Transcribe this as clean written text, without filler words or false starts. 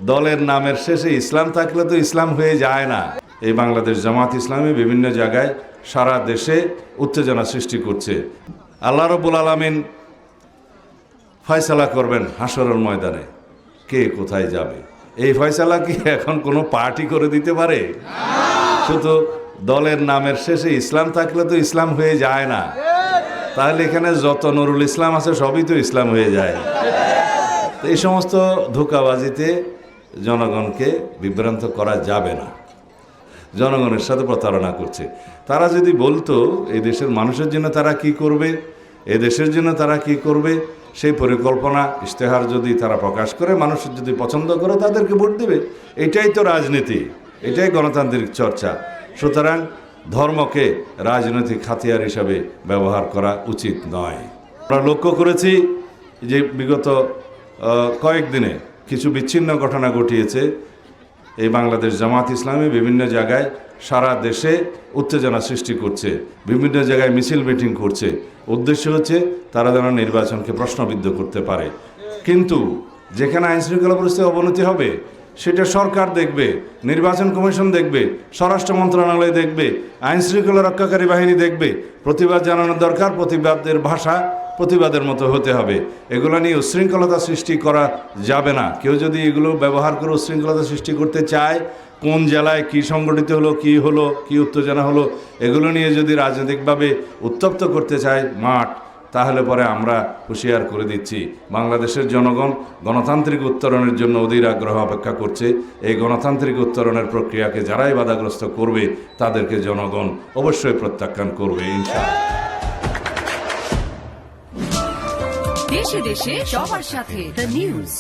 দলের নামের শেষে ইসলাম থাকলে তো ইসলাম হয়ে যায় না। এই বাংলাদেশ জামাত ইসলামী বিভিন্ন জায়গায় সারা দেশে উত্তেজনা সৃষ্টি করছে। আল্লাহ রাব্বুল আলামিন ফয়সালা করবেন হাশরের ময়দানে কে কোথায় যাবে। এই ফয়সালা কি এখন কোনো পার্টি করে দিতে পারে? শুধু দলের নামের শেষে ইসলাম থাকলে তো ইসলাম হয়ে যায় না। তাহলে এখানে যত নুরুল ইসলাম আছে সবই তো ইসলাম হয়ে যায়। তো এই সমস্ত ধোঁকাবাজিতে জনগণকে বিভ্রান্ত করা যাবে না। জনগণের সাথে প্রতারণা করছে। তারা যদি বলতো এই দেশের মানুষের জন্য তারা কি করবে, এ দেশের জন্য তারা কি করবে, সেই পরিকল্পনা ইশতেহার যদি তারা প্রকাশ করে, মানুষের যদি পছন্দ করে তাদেরকে ভোট দেবে। এটাই তো রাজনীতি, এটাই গণতান্ত্রিক চর্চা। সুতরাং ধর্মকে রাজনৈতিক হাতিয়ার হিসাবে ব্যবহার করা উচিত নয়। আমরা লক্ষ্য করেছি যে বিগত কয়েকদিনে কিছু বিচ্ছিন্ন ঘটনা ঘটিয়েছে। এই বাংলাদেশ জামাত ইসলামী বিভিন্ন জায়গায় সারা দেশে উত্তেজনা সৃষ্টি করছে, বিভিন্ন জায়গায় মিছিল মিটিং করছে। উদ্দেশ্য হচ্ছে তারা যেন নির্বাচনকে প্রশ্নবিদ্ধ করতে পারে। কিন্তু যেখানে আইনশৃঙ্খলা পরিস্থিতি অবনতি হবে সেটা সরকার দেখবে, নির্বাচন কমিশন দেখবে, স্বরাষ্ট্র মন্ত্রণালয় দেখবে, আইনশৃঙ্খলা রক্ষাকারী বাহিনী দেখবে। প্রতিবাদ জানানোর দরকার, প্রতিবাদের ভাষা প্রতিবাদের মতো হতে হবে। এগুলো নিয়ে উশৃঙ্খলতা সৃষ্টি করা যাবে না। কেউ যদি এগুলো ব্যবহার করে উশৃঙ্খলতা সৃষ্টি করতে চায়, কোন জেলায় কি সংগঠিত হলো, কি উত্তেজনা হলো, এগুলো নিয়ে যদি রাজনৈতিকভাবে উত্তপ্ত করতে চায় মাঠ, তাহলে পরে আমরা হুঁশিয়ার করে দিচ্ছি। বাংলাদেশের জনগণ গণতান্ত্রিক উত্তরণের জন্য অধীর আগ্রহ অপেক্ষা করছে। এই গণতান্ত্রিক উত্তরণের প্রক্রিয়াকে যারাই বাধাগ্রস্ত করবে তাদেরকে জনগণ অবশ্যই প্রত্যাখ্যান করবে ইনশাআল্লাহ। দেশে দেশে সবার সাথে দ্য নিউজ।